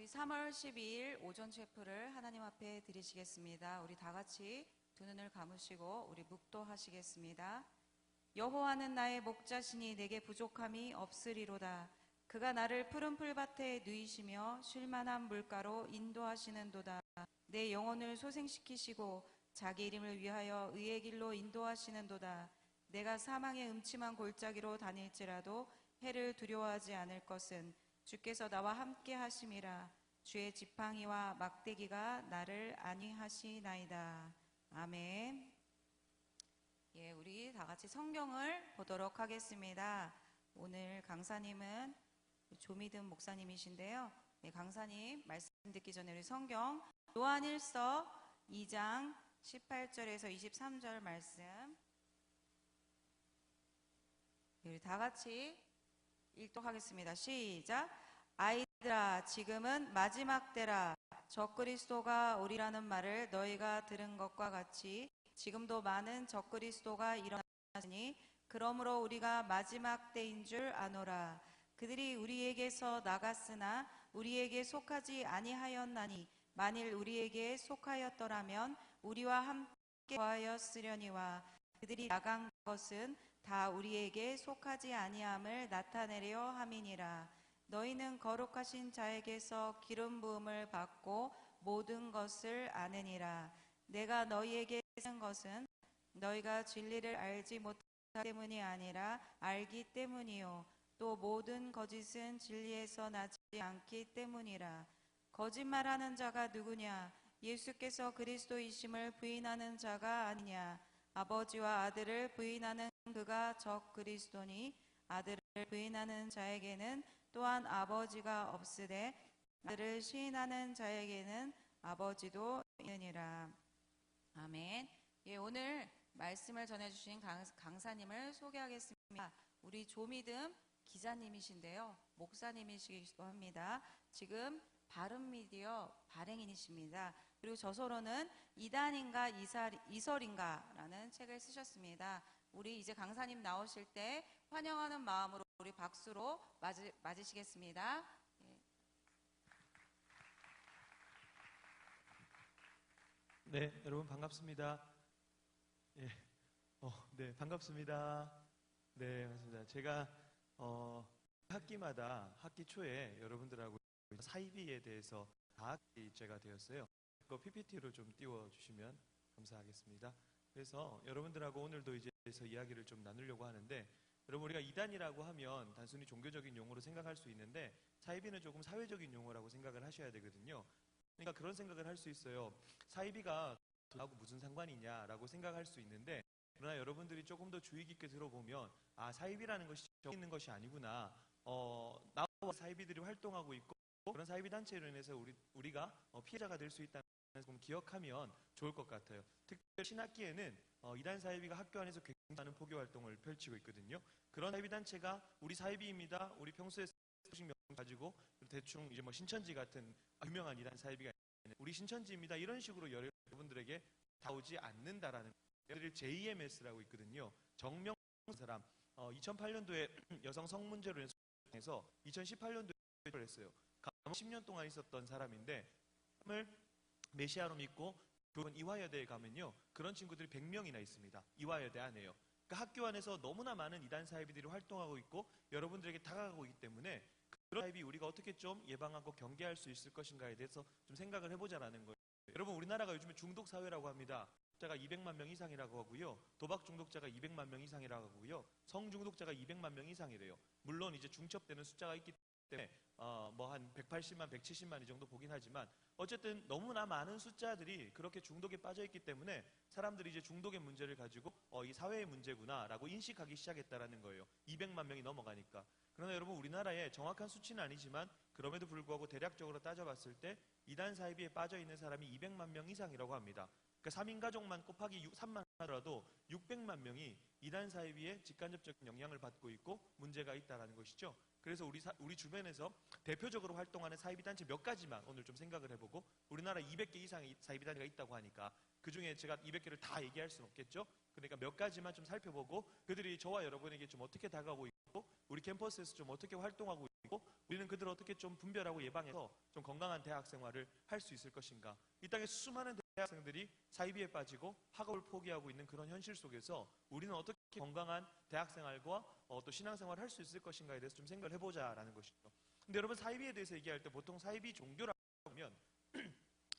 우리 3월 12일 오전 체프를 하나님 앞에 드리시겠습니다. 우리 다 같이 두 눈을 감으시고 우리 묵도하시겠습니다. 여호와는 나의 목자시니 내게 부족함이 없으리로다. 그가 나를 푸른 풀밭에 누이시며 쉴만한 물가로 인도하시는도다. 내 영혼을 소생시키시고 자기 이름을 위하여 의의 길로 인도하시는도다. 내가 사망의 음침한 골짜기로 다닐지라도 해를 두려워하지 않을 것은 주께서 나와 함께 하심이라. 주의 지팡이와 막대기가 나를 안위하시나이다. 아멘. 예, 우리 다 같이 성경을 보도록 하겠습니다. 오늘 강사님은 조미든 목사님이신데요. 네, 강사님 말씀 듣기 전에 우리 성경 요한일서 2장 18절에서 23절 말씀 우리 다 같이 읽도록하겠습니다. 시작. 아이들아, 지금은 마지막 때라. 적그리스도가 오리라는 말을 너희가 들은 것과 같이 지금도 많은 적그리스도가 일어나니 그러므로 우리가 마지막 때인 줄 아노라. 그들이 우리에게서 나갔으나 우리에게 속하지 아니하였나니 만일 우리에게 속하였더라면 우리와 함께 거하였으려니와 그들이 나간 것은 다 우리에게 속하지 아니함을 나타내려 함이니라. 너희는 거룩하신 자에게서 기름 부음을 받고 모든 것을 아느니라. 내가 너희에게 쓰는 것은 너희가 진리를 알지 못하기 때문이 아니라 알기 때문이요 또 모든 거짓은 진리에서 나지 않기 때문이라. 거짓말하는 자가 누구냐? 예수께서 그리스도이심을 부인하는 자가 아니냐? 아버지와 아들을 부인하는 그가 적그리스도니 아들을 부인하는 자에게는 또한 아버지가 없으되 아들을 시인하는 자에게는 아버지도 있느니라. 아멘. 예, 오늘 말씀을 전해주신 강사님을 소개하겠습니다. 우리 조미듬 기자님이신데요, 목사님이시기도 합니다. 지금 바른미디어 발행인이십니다. 그리고 저서로는 이단인가 이설인가라는 책을 쓰셨습니다. 우리 이제 강사님 나오실 때 환영하는 마음으로 우리 박수로 맞으시겠습니다. 네, 여러분 반갑습니다. 예, 네, 반갑습니다. 네, 맞습니다. 제가 학기마다 학기 초에 여러분들하고 사이비에 대해서 과학제가 되었어요. 그 PPT로 좀 띄워주시면 감사하겠습니다. 그래서 여러분들하고 오늘도 이제 이야기를 좀 나누려고 하는데, 여러분 우리가 이단이라고 하면 단순히 종교적인 용어로 생각할 수 있는데 사이비는 조금 사회적인 용어라고 생각을 하셔야 되거든요. 그러니까 그런 생각을 할 수 있어요. 사이비가 나하고 무슨 상관이냐라고 생각할 수 있는데, 그러나 여러분들이 조금 더 주의 깊게 들어보면 사이비라는 것이 정해 있는 것이 아니구나. 나와 사이비들이 활동하고 있고 그런 사이비 단체로 인해서 우리가 피해자가 될 수 있다는 것을 기억하면 좋을 것 같아요. 특히 신학기에는 이단 사이비가 학교 안에서 굉장히 많은 포교 활동을 펼치고 있거든요. 그런 사이비 단체가 우리 사이비입니다. 우리 평소에 수십 명 가지고 대충 이제 뭐 신천지 같은 유명한 이단 사이비가 있는 우리 신천지입니다. 이런 식으로 여러분들에게 다오지 않는다라는 거예요. JMS라고 있거든요. 정명 사람 2008년도에 여성 성문제로 해서 2018년도에 했어요. 10년 동안 있었던 사람인데 을 메시아로 믿고 교원 이화여대에 가면요, 그런 친구들이 100명이나 있습니다. 이화여대 안에요. 그러니까 학교 안에서 너무나 많은 이단 사이비들이 활동하고 있고 여러분들에게 다가가고 있기 때문에 그런 사이비 우리가 어떻게 좀 예방하고 경계할 수 있을 것인가에 대해서 좀 생각을 해보자라는 거예요. 여러분 우리나라가 요즘에 중독 사회라고 합니다. 중독자가 200만 명 이상이라고 하고요, 도박 중독자가 200만 명 이상이라고 하고요, 성 중독자가 200만 명 이상이래요. 물론 이제 중첩되는 숫자가 있기 때문에 뭐 한 180만, 170만 이 정도 보긴 하지만 어쨌든 너무나 많은 숫자들이 그렇게 중독에 빠져 있기 때문에 사람들이 이제 중독의 문제를 가지고 이 사회의 문제구나라고 인식하기 시작했다라는 거예요. 200만 명이 넘어가니까. 그러나 여러분 우리나라에 정확한 수치는 아니지만 그럼에도 불구하고 대략적으로 따져봤을 때 이단 사이비에 빠져 있는 사람이 200만 명 이상이라고 합니다. 그러니까 3인 가족만 곱하기 3만 하더라도 600만 명이 이단 사이비에 직간접적인 영향을 받고 있고 문제가 있다는 것이죠. 그래서 우리 주변에서 대표적으로 활동하는 사이비 단체 몇 가지만 오늘 좀 생각을 해보고, 우리나라 200개 이상의 사이비 단체가 있다고 하니까 그 중에 제가 200개를 다 얘기할 수는 없겠죠. 그러니까 몇 가지만 좀 살펴보고 그들이 저와 여러분에게 좀 어떻게 다가오고 있고 우리 캠퍼스에서 좀 어떻게 활동하고 있고 있고 우리는 그들을 어떻게 좀 분별하고 예방해서 좀 건강한 대학 생활을 할 수 있을 것인가. 이 땅에 수많은 대학생들이 사이비에 빠지고 학업을 포기하고 있는 그런 현실 속에서 우리는 어떻게 건강한 대학 생활과 또 신앙 생활을 할 수 있을 것인가에 대해서 좀 생각을 해보자라는 것이죠. 근데 여러분, 사이비에 대해서 얘기할 때 보통 사이비 종교라고 하면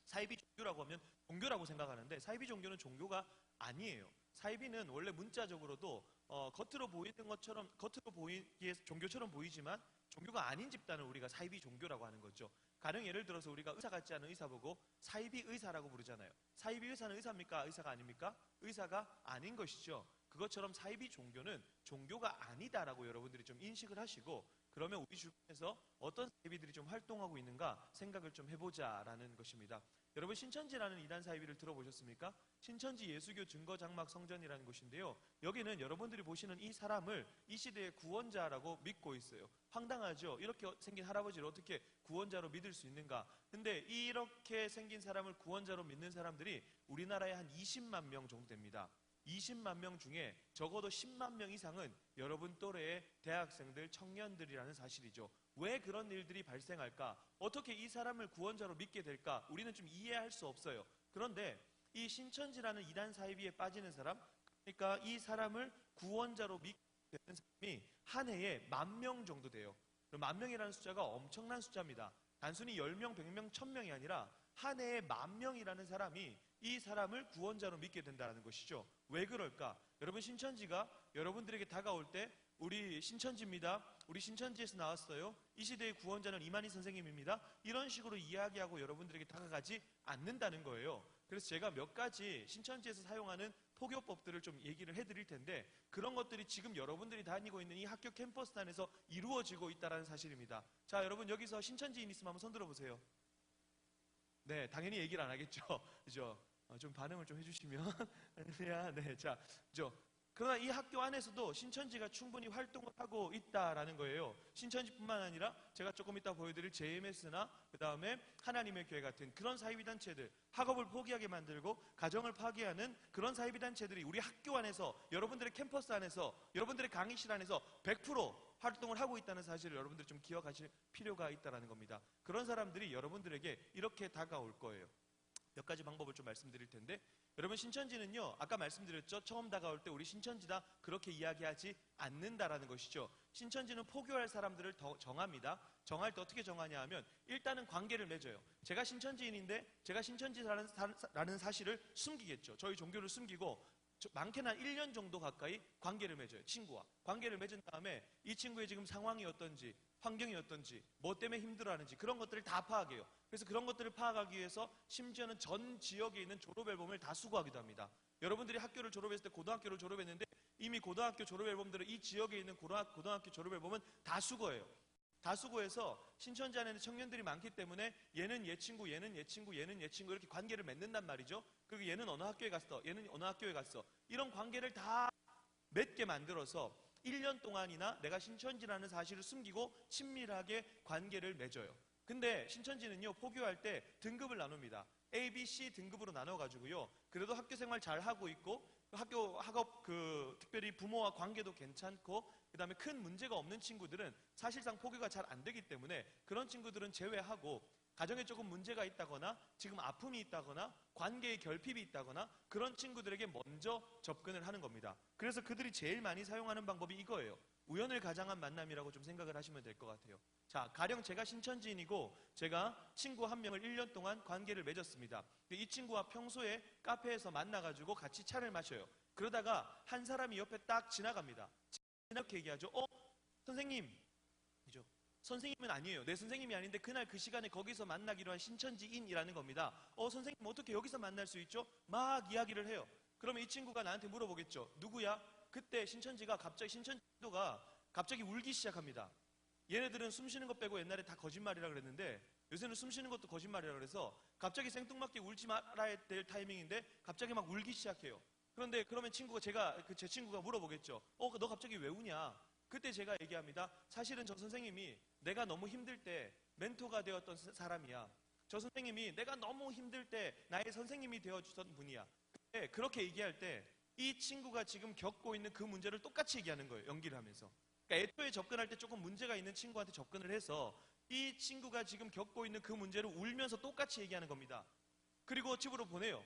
사이비 종교라고 하면 종교라고 생각하는데, 사이비 종교는 종교가 아니에요. 사이비는 원래 문자적으로도 겉으로 보이는 것처럼, 겉으로 보이기에 종교처럼 보이지만 종교가 아닌 집단을 우리가 사이비 종교라고 하는 거죠. 가령 예를 들어서 우리가 의사 같지 않은 의사 보고 사이비 의사라고 부르잖아요. 사이비 의사는 의사입니까? 의사가 아닙니까? 의사가 아닌 것이죠. 그것처럼 사이비 종교는 종교가 아니다라고 여러분들이 좀 인식을 하시고, 그러면 우리 주변에서 어떤 사이비들이 좀 활동하고 있는가 생각을 좀 해보자라는 것입니다. 여러분, 신천지라는 이단 사이비를 들어보셨습니까? 신천지 예수교 증거장막 성전이라는 곳인데요. 여기는 여러분들이 보시는 이 사람을 이 시대의 구원자라고 믿고 있어요. 황당하죠? 이렇게 생긴 할아버지를 어떻게 구원자로 믿을 수 있는가? 근데 이렇게 생긴 사람을 구원자로 믿는 사람들이 우리나라에 한 20만 명 정도 됩니다. 20만 명 중에 적어도 10만 명 이상은 여러분 또래의 대학생들, 청년들이라는 사실이죠. 왜 그런 일들이 발생할까? 어떻게 이 사람을 구원자로 믿게 될까? 우리는 좀 이해할 수 없어요. 그런데 이 신천지라는 이단 사이비에 빠지는 사람, 그러니까 이 사람을 구원자로 믿게 되는 사람이 한 해에 10,000명 정도 돼요. 10,000명이라는 숫자가 엄청난 숫자입니다. 단순히 10명, 100명, 1,000명이 아니라 한 해에 10,000명이라는 사람이 이 사람을 구원자로 믿게 된다는 것이죠. 왜 그럴까? 여러분, 신천지가 여러분들에게 다가올 때 우리 신천지입니다. 우리 신천지에서 나왔어요. 이 시대의 구원자는 이만희 선생님입니다. 이런 식으로 이야기하고 여러분들에게 다가가지 않는다는 거예요. 그래서 제가 몇 가지 신천지에서 사용하는 포교법들을 좀 얘기를 해드릴 텐데, 그런 것들이 지금 여러분들이 다니고 있는 이 학교 캠퍼스 안에서 이루어지고 있다는 사실입니다. 자, 여러분, 여기서 신천지인 있으면 한번 손 들어보세요. 네, 당연히 얘기를 안 하겠죠. 그죠? 좀 반응을 좀 해주시면. 네, 자, 그죠? 그러나 이 학교 안에서도 신천지가 충분히 활동을 하고 있다라는 거예요. 신천지뿐만 아니라 제가 조금 이따 보여드릴 JMS나 그 다음에 하나님의 교회 같은 그런 사이비단체들, 학업을 포기하게 만들고 가정을 파괴하는 그런 사이비단체들이 우리 학교 안에서, 여러분들의 캠퍼스 안에서, 여러분들의 강의실 안에서 100% 활동을 하고 있다는 사실을 여러분들이 좀 기억하실 필요가 있다는 겁니다. 그런 사람들이 여러분들에게 이렇게 다가올 거예요. 몇 가지 방법을 좀 말씀드릴 텐데, 여러분, 신천지는요, 아까 말씀드렸죠. 처음 다가올 때 우리 신천지다 그렇게 이야기하지 않는다라는 것이죠. 신천지는 포교할 사람들을 더 정합니다. 정할 때 어떻게 정하냐 하면, 일단은 관계를 맺어요. 제가 신천지인인데 제가 신천지라는 사실을 숨기겠죠. 저희 종교를 숨기고 많게는 한 1년 정도 가까이 관계를 맺어요. 친구와 관계를 맺은 다음에 이 친구의 지금 상황이 어떤지, 환경이 어떤지, 뭐 때문에 힘들어하는지 그런 것들을 다 파악해요. 그래서 그런 것들을 파악하기 위해서 심지어는 전 지역에 있는 졸업 앨범을 다 수거하기도 합니다. 여러분들이 학교를 졸업했을 때 고등학교를 졸업했는데 이미 고등학교 졸업 앨범들을 이 지역에 있는 고등학교 졸업 앨범은 다 수거해요. 다 수거해서 신천지 안에는 청년들이 많기 때문에 얘는 얘 친구, 얘는 얘 친구, 얘는 얘 친구 이렇게 관계를 맺는단 말이죠. 그리고 얘는 어느 학교에 갔어, 얘는 어느 학교에 갔어, 이런 관계를 다 맺게 만들어서 1년 동안이나 내가 신천지라는 사실을 숨기고 친밀하게 관계를 맺어요. 근데 신천지는요, 포교할 때 등급을 나눕니다. A, B, C 등급으로 나눠가지고요, 그래도 학교 생활 잘 하고 있고 학업 특별히 부모와 관계도 괜찮고 그 다음에 큰 문제가 없는 친구들은 사실상 포교가 잘 안 되기 때문에 그런 친구들은 제외하고, 가정에 조금 문제가 있다거나 지금 아픔이 있다거나 관계의 결핍이 있다거나 그런 친구들에게 먼저 접근을 하는 겁니다. 그래서 그들이 제일 많이 사용하는 방법이 이거예요. 우연을 가장한 만남이라고 좀 생각을 하시면 될 것 같아요. 자, 가령 제가 신천지인이고 제가 친구 한 명을 1년 동안 관계를 맺었습니다. 이 친구와 평소에 카페에서 만나가지고 같이 차를 마셔요. 그러다가 한 사람이 옆에 딱 지나갑니다. 이렇게 얘기하죠. 선생님. 그죠? 선생님은 아니에요. 내 선생님이 아닌데 그날 그 시간에 거기서 만나기로 한 신천지인이라는 겁니다. 선생님 어떻게 여기서 만날 수 있죠? 막 이야기를 해요. 그러면 이 친구가 나한테 물어보겠죠. 누구야? 그때 신천지도가 갑자기 울기 시작합니다. 얘네들은 숨 쉬는 것 빼고 옛날에 다 거짓말이라 그랬는데 요새는 숨 쉬는 것도 거짓말이라 그래서 갑자기 생뚱맞게 울지 말아야 될 타이밍인데 갑자기 막 울기 시작해요. 그러면 제 친구가 물어보겠죠. 너 갑자기 왜 우냐? 그때 제가 얘기합니다. 사실은 저 선생님이 내가 너무 힘들 때 멘토가 되었던 사람이야. 저 선생님이 내가 너무 힘들 때 나의 선생님이 되어주던 분이야. 그렇게 얘기할 때 이 친구가 지금 겪고 있는 그 문제를 똑같이 얘기하는 거예요. 연기를 하면서. 그러니까 애초에 접근할 때 조금 문제가 있는 친구한테 접근을 해서 이 친구가 지금 겪고 있는 그 문제를 울면서 똑같이 얘기하는 겁니다. 그리고 집으로 보내요.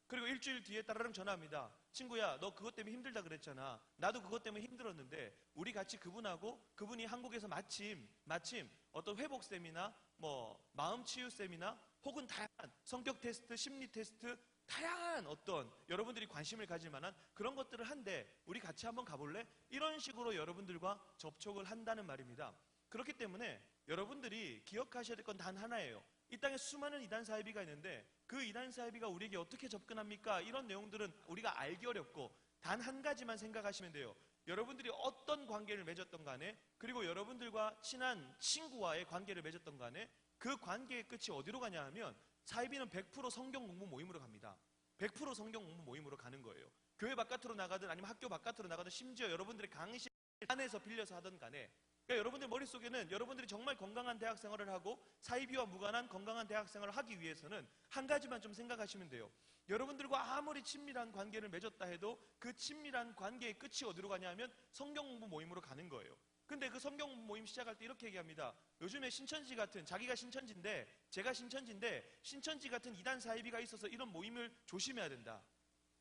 그리고 일주일 뒤에 따라랑 전화합니다. 친구야, 너 그것 때문에 힘들다 그랬잖아. 나도 그것 때문에 힘들었는데 우리 같이 그분이 한국에서 마침 어떤 회복 셈이나 뭐 마음 치유 셈이나 혹은 다양한 성격 테스트, 심리 테스트, 다양한 어떤 여러분들이 관심을 가질 만한 그런 것들을 한데 우리 같이 한번 가볼래? 이런 식으로 여러분들과 접촉을 한다는 말입니다. 그렇기 때문에 여러분들이 기억하셔야 될 건 단 하나예요. 이 땅에 수많은 이단 사이비가 있는데 그 이단 사이비가 우리에게 어떻게 접근합니까? 이런 내용들은 우리가 알기 어렵고 단 한 가지만 생각하시면 돼요. 여러분들이 어떤 관계를 맺었던 간에 그리고 여러분들과 친한 친구와의 관계를 맺었던 간에 그 관계의 끝이 어디로 가냐 하면 사이비는 100% 성경 공부 모임으로 갑니다. 100% 성경 공부 모임으로 가는 거예요. 교회 바깥으로 나가든 아니면 학교 바깥으로 나가든 심지어 여러분들의 강의실 안에서 빌려서 하던 간에 그러니까 여러분들 머릿속에는 여러분들이 정말 건강한 대학 생활을 하고 사이비와 무관한 건강한 대학 생활을 하기 위해서는 한 가지만 좀 생각하시면 돼요. 여러분들과 아무리 친밀한 관계를 맺었다 해도 그 친밀한 관계의 끝이 어디로 가냐 하면 성경 공부 모임으로 가는 거예요. 근데 그 성경 공부 모임 시작할 때 이렇게 얘기합니다. 요즘에 신천지 같은 자기가 신천지인데 제가 신천지인데 신천지 같은 이단 사이비가 있어서 이런 모임을 조심해야 된다.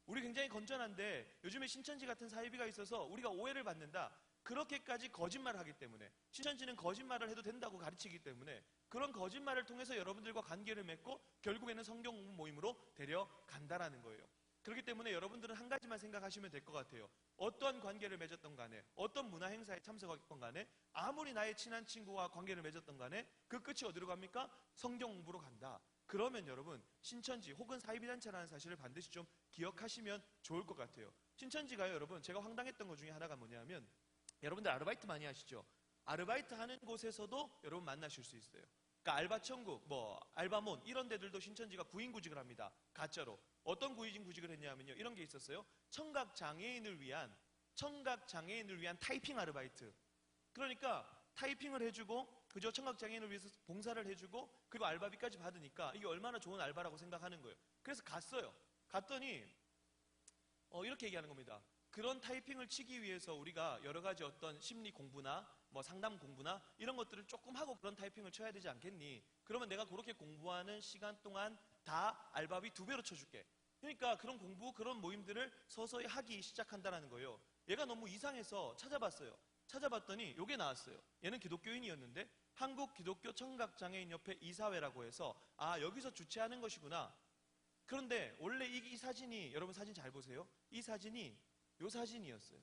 우리 굉장히 건전한데 요즘에 신천지 같은 사이비가 있어서 우리가 오해를 받는다. 그렇게까지 거짓말을 하기 때문에 신천지는 거짓말을 해도 된다고 가르치기 때문에 그런 거짓말을 통해서 여러분들과 관계를 맺고 결국에는 성경 공부 모임으로 데려간다라는 거예요. 그렇기 때문에 여러분들은 한 가지만 생각하시면 될 것 같아요. 어떤 관계를 맺었던 간에 어떤 문화 행사에 참석했던 간에 아무리 나의 친한 친구와 관계를 맺었던 간에 그 끝이 어디로 갑니까? 성경 공부로 간다. 그러면 여러분 신천지 혹은 사이비단체라는 사실을 반드시 좀 기억하시면 좋을 것 같아요. 신천지가요 여러분 제가 황당했던 것 중에 하나가 뭐냐면 여러분들 아르바이트 많이 하시죠? 아르바이트 하는 곳에서도 여러분 만나실 수 있어요. 그러니까 알바천국, 알바몬 이런 데들도 신천지가 구인구직을 합니다. 가짜로. 어떤 구인구직을 했냐면요. 이런 게 있었어요. 청각장애인을 위한 타이핑 아르바이트. 그러니까 타이핑을 해주고 그저 청각장애인을 위해서 봉사를 해주고 그리고 알바비까지 받으니까 이게 얼마나 좋은 알바라고 생각하는 거예요. 그래서 갔어요. 갔더니 이렇게 얘기하는 겁니다. 그런 타이핑을 치기 위해서 우리가 여러 가지 어떤 심리 공부나 상담 공부나 이런 것들을 조금 하고 그런 타이핑을 쳐야 되지 않겠니? 그러면 내가 그렇게 공부하는 시간 동안 다 알바비 2배로 쳐줄게. 그러니까 그런 공부, 그런 모임들을 서서히 하기 시작한다는 거예요. 얘가 너무 이상해서 찾아봤어요. 찾아봤더니 이게 나왔어요. 얘는 기독교인이었는데 한국 기독교 청각장애인협회 이사회라고 해서 여기서 주최하는 것이구나. 그런데 원래 이 사진이 여러분 사진 잘 보세요. 이 사진이 요 사진이었어요.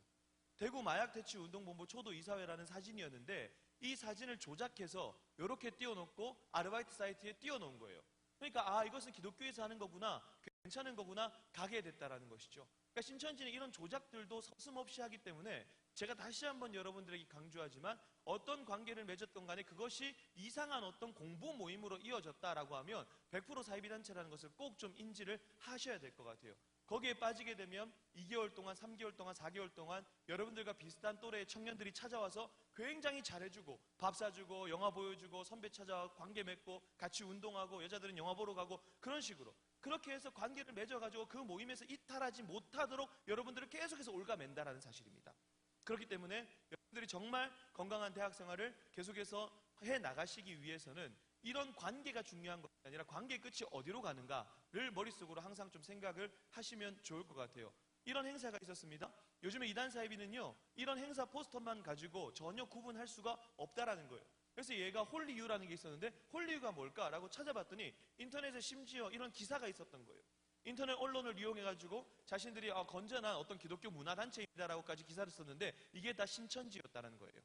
대구 마약대치운동본부 초도 이사회라는 사진이었는데 이 사진을 조작해서 이렇게 띄워놓고 아르바이트 사이트에 띄워놓은 거예요. 그러니까 이것은 기독교에서 하는 거구나, 괜찮은 거구나 가게 됐다라는 것이죠. 그러니까 신천지는 이런 조작들도 서슴없이 하기 때문에 제가 다시 한번 여러분들에게 강조하지만 어떤 관계를 맺었던 간에 그것이 이상한 어떤 공부 모임으로 이어졌다라고 하면 100% 사이비단체라는 것을 꼭 좀 인지를 하셔야 될 것 같아요. 거기에 빠지게 되면 2개월 동안, 3개월 동안, 4개월 동안 여러분들과 비슷한 또래의 청년들이 찾아와서 굉장히 잘해주고 밥 사주고 영화 보여주고 선배 찾아와 관계 맺고 같이 운동하고 여자들은 영화 보러 가고 그런 식으로 그렇게 해서 관계를 맺어가지고 그 모임에서 이탈하지 못하도록 여러분들을 계속해서 올가맨다라는 사실입니다. 그렇기 때문에 여러분들이 정말 건강한 대학 생활을 계속해서 해 나가시기 위해서는 이런 관계가 중요한 것이 아니라 관계의 끝이 어디로 가는가를 머릿속으로 항상 좀 생각을 하시면 좋을 것 같아요. 이런 행사가 있었습니다. 요즘에 이단 사이비는요 이런 행사 포스터만 가지고 전혀 구분할 수가 없다라는 거예요. 그래서 얘가 홀리유라는 게 있었는데 홀리유가 뭘까라고 찾아봤더니 인터넷에 심지어 이런 기사가 있었던 거예요. 인터넷 언론을 이용해가지고 자신들이 건전한 어떤 기독교 문화단체입니다라고까지 기사를 썼는데 이게 다 신천지였다는 거예요.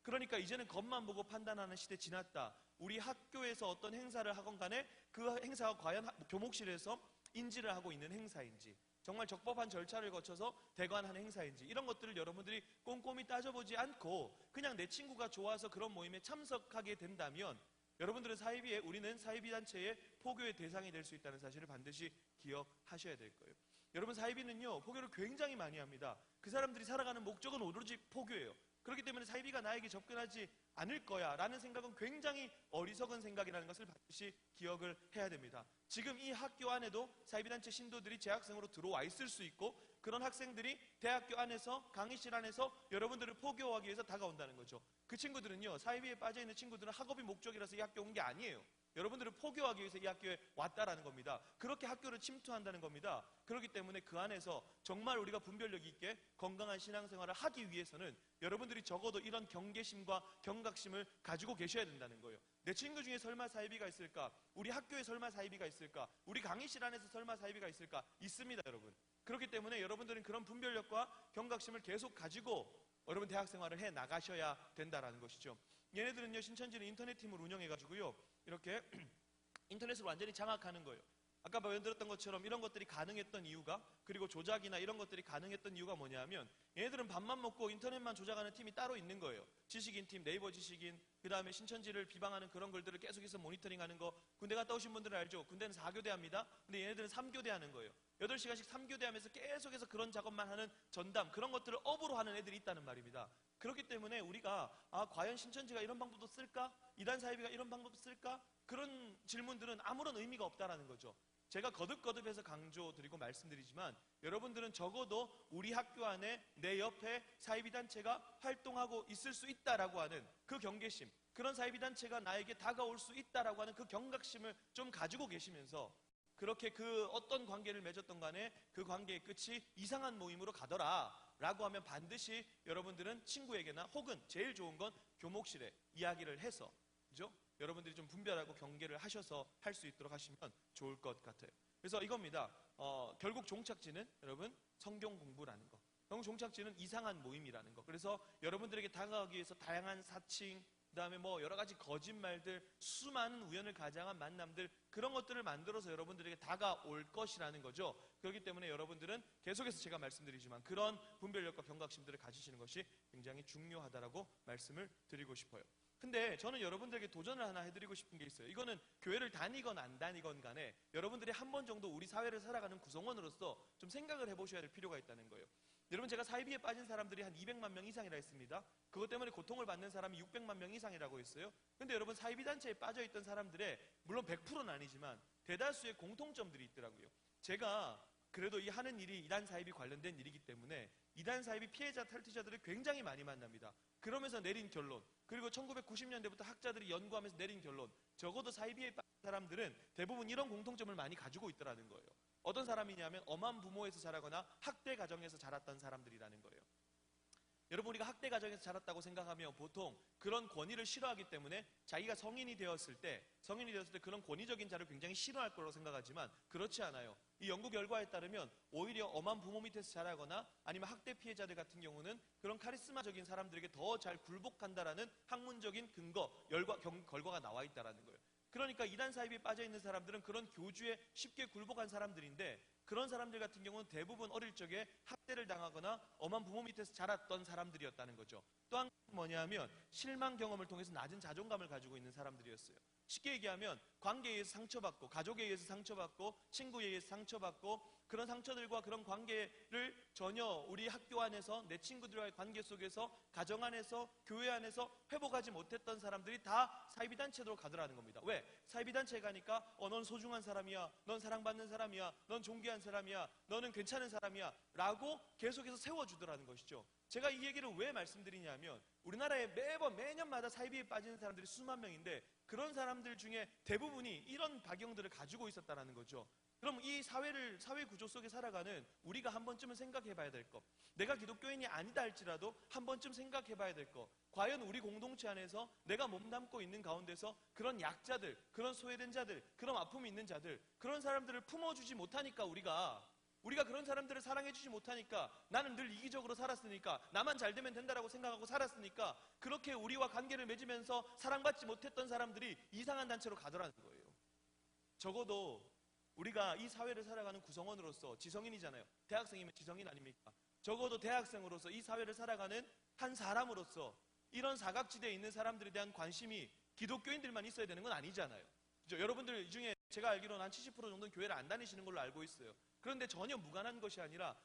그러니까 이제는 겉만 보고 판단하는 시대 지났다. 우리 학교에서 어떤 행사를 하건 간에 그 행사가 과연 교목실에서 인지를 하고 있는 행사인지 정말 적법한 절차를 거쳐서 대관하는 행사인지 이런 것들을 여러분들이 꼼꼼히 따져보지 않고 그냥 내 친구가 좋아서 그런 모임에 참석하게 된다면 여러분들은 우리는 사이비단체의 포교의 대상이 될 수 있다는 사실을 반드시 기억하셔야 될 거예요. 여러분 사이비는요 포교를 굉장히 많이 합니다. 그 사람들이 살아가는 목적은 오로지 포교예요. 그렇기 때문에 사이비가 나에게 접근하지 않을 거야 라는 생각은 굉장히 어리석은 생각이라는 것을 반드시 기억을 해야 됩니다. 지금 이 학교 안에도 사이비단체 신도들이 재학생으로 들어와 있을 수 있고 그런 학생들이 대학교 안에서 강의실 안에서 여러분들을 포교하기 위해서 다가온다는 거죠. 그 친구들은요, 사이비에 빠져있는 친구들은 학업이 목적이라서 이 학교 온 게 아니에요. 여러분들을 포교하기 위해서 이 학교에 왔다라는 겁니다. 그렇게 학교를 침투한다는 겁니다. 그렇기 때문에 그 안에서 정말 우리가 분별력 있게 건강한 신앙생활을 하기 위해서는 여러분들이 적어도 이런 경계심과 경각심을 가지고 계셔야 된다는 거예요. 내 친구 중에 설마 사이비가 있을까? 우리 학교에 설마 사이비가 있을까? 우리 강의실 안에서 설마 사이비가 있을까? 있습니다, 여러분. 그렇기 때문에 여러분들은 그런 분별력과 경각심을 계속 가지고 여러분 대학생활을 해 나가셔야 된다라는 것이죠. 얘네들은요, 신천지는 인터넷팀을 운영해가지고요, 이렇게 인터넷을 완전히 장악하는 거예요. 아까 말씀드렸던 것처럼 이런 것들이 가능했던 이유가, 그리고 조작이나 이런 것들이 가능했던 이유가 뭐냐면 얘네들은 밥만 먹고 인터넷만 조작하는 팀이 따로 있는 거예요. 지식인 팀, 네이버 지식인, 그 다음에 신천지를 비방하는 그런 글들을 계속해서 모니터링하는 거. 군대 갔다 오신 분들은 알죠? 군대는 4교대 합니다. 근데 얘네들은 3교대 하는 거예요. 8시간씩 3교대 하면서 계속해서 그런 작업만 하는 전담, 그런 것들을 업으로 하는 애들이 있다는 말입니다. 그렇기 때문에 우리가 과연 신천지가 이런 방법도 쓸까? 이단 사이비가 이런 방법도 쓸까? 그런 질문들은 아무런 의미가 없다라는 거죠. 제가 거듭거듭해서 강조드리고 말씀드리지만 여러분들은 적어도 우리 학교 안에 내 옆에 사이비단체가 활동하고 있을 수 있다라고 하는 그 경계심, 그런 사이비단체가 나에게 다가올 수 있다라고 하는 그 경각심을 좀 가지고 계시면서 그렇게 그 어떤 관계를 맺었던 간에 그 관계의 끝이 이상한 모임으로 가더라 라고 하면 반드시 여러분들은 친구에게나 혹은 제일 좋은 건 교목실에 이야기를 해서, 그죠? 여러분들이 좀 분별하고 경계를 하셔서 할 수 있도록 하시면 좋을 것 같아요. 그래서 이겁니다. 결국 종착지는 여러분 성경 공부라는 거. 결국 종착지는 이상한 모임이라는 거. 그래서 여러분들에게 다가가기 위해서 다양한 사칭, 그 다음에 뭐 여러 가지 거짓말들, 수많은 우연을 가장한 만남들, 그런 것들을 만들어서 여러분들에게 다가올 것이라는 거죠. 그렇기 때문에 여러분들은 계속해서 제가 말씀드리지만 그런 분별력과 경각심들을 가지시는 것이 굉장히 중요하다라고 말씀을 드리고 싶어요. 근데 저는 여러분들에게 도전을 하나 해드리고 싶은 게 있어요. 이거는 교회를 다니건 안 다니건 간에 여러분들이 한 번 정도 우리 사회를 살아가는 구성원으로서 좀 생각을 해보셔야 될 필요가 있다는 거예요. 여러분, 제가 사이비에 빠진 사람들이 한 200만 명 이상이라 했습니다. 그것 때문에 고통을 받는 사람이 600만 명 이상이라고 했어요. 근데 여러분, 사이비 단체에 빠져있던 사람들의 물론 100%는 아니지만 대다수의 공통점들이 있더라고요. 제가 그래도 이 하는 일이 이단 사이비 관련된 일이기 때문에 이단 사이비 피해자 탈퇴자들을 굉장히 많이 만납니다. 그러면서 내린 결론, 그리고 1990년대부터 학자들이 연구하면서 내린 결론, 적어도 사이비에 빠진 사람들은 대부분 이런 공통점을 많이 가지고 있더라는 거예요. 어떤 사람이냐면 엄한 부모에서 자라거나 학대 가정에서 자랐던 사람들이라는 거예요. 여러분, 우리가 학대 가정에서 자랐다고 생각하면 보통 그런 권위를 싫어하기 때문에 자기가 성인이 되었을 때 그런 권위적인 자를 굉장히 싫어할 거라고 생각하지만 그렇지 않아요. 이 연구 결과에 따르면 오히려 엄한 부모 밑에서 자라거나 아니면 학대 피해자들 같은 경우는 그런 카리스마적인 사람들에게 더 잘 굴복한다라는 학문적인 결과가 나와 있다라는 거예요. 그러니까 이단 사이비에 빠져있는 사람들은 그런 교주에 쉽게 굴복한 사람들인데, 그런 사람들 같은 경우는 대부분 어릴 적에 학대를 당하거나 엄한 부모 밑에서 자랐던 사람들이었다는 거죠. 또 한 가지 뭐냐면 실망 경험을 통해서 낮은 자존감을 가지고 있는 사람들이었어요. 쉽게 얘기하면 관계에 의해서 상처받고, 가족에 의해서 상처받고, 친구에 의해서 상처받고, 그런 상처들과 그런 관계를 전혀 우리 학교 안에서 내 친구들과의 관계 속에서, 가정 안에서, 교회 안에서 회복하지 못했던 사람들이 다 사이비단체로 가더라는 겁니다. 왜? 사이비단체에 가니까 넌 소중한 사람이야, 넌 사랑받는 사람이야, 넌 존귀한 사람이야, 너는 괜찮은 사람이야 라고 계속해서 세워주더라는 것이죠. 제가 이 얘기를 왜 말씀드리냐면 우리나라에 매년마다 사이비에 빠지는 사람들이 수만 명인데 그런 사람들 중에 대부분이 이런 박영들을 가지고 있었다는 거죠. 그럼 이 사회 구조 속에 살아가는 우리가 한 번쯤은 생각해 봐야 될 것, 내가 기독교인이 아니다 할지라도 한 번쯤 생각해 봐야 될 것, 과연 우리 공동체 안에서 내가 몸담고 있는 가운데서 그런 약자들, 그런 소외된 자들, 그런 아픔이 있는 자들, 그런 사람들을 품어주지 못하니까 우리가 그런 사람들을 사랑해주지 못하니까, 나는 늘 이기적으로 살았으니까, 나만 잘 되면 된다라고 생각하고 살았으니까 그렇게 우리와 관계를 맺으면서 사랑받지 못했던 사람들이 이상한 단체로 가더라는 거예요. 적어도 우리가 이 사회를 살아가는 구성원으로서, 지성인이잖아요. 대학생이면 지성인 아닙니까? 적어도 대학생으로서 이 사회를 살아가는 한 사람으로서 이런 사각지대에 있는 사람들에 대한 관심이 기독교인들만 있어야 되는 건 아니잖아요. 그죠? 여러분들 중에 제가 알기로는 한 70% 정도는 교회를 안 다니시는 걸로 알고 있어요. 그런데 전혀 무관한 것이 아니라